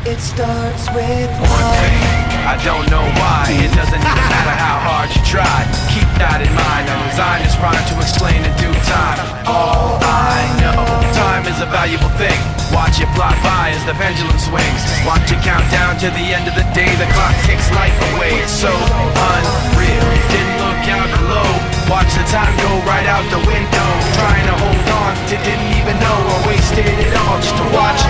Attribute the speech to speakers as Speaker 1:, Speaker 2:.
Speaker 1: It starts with
Speaker 2: One thing, I don't know why. It doesn't even matter how hard you try. Keep that in mind. I designed this rhyme to explain in due time. All I know, time is a valuable thing. Watch it fly by as the pendulum swings. Watch it count down to the end of the day. The clock takes life away. It's so unreal. Didn't look out below. Watch the time go right out the window. Trying to hold on to didn't even know, or wasted it all just to watch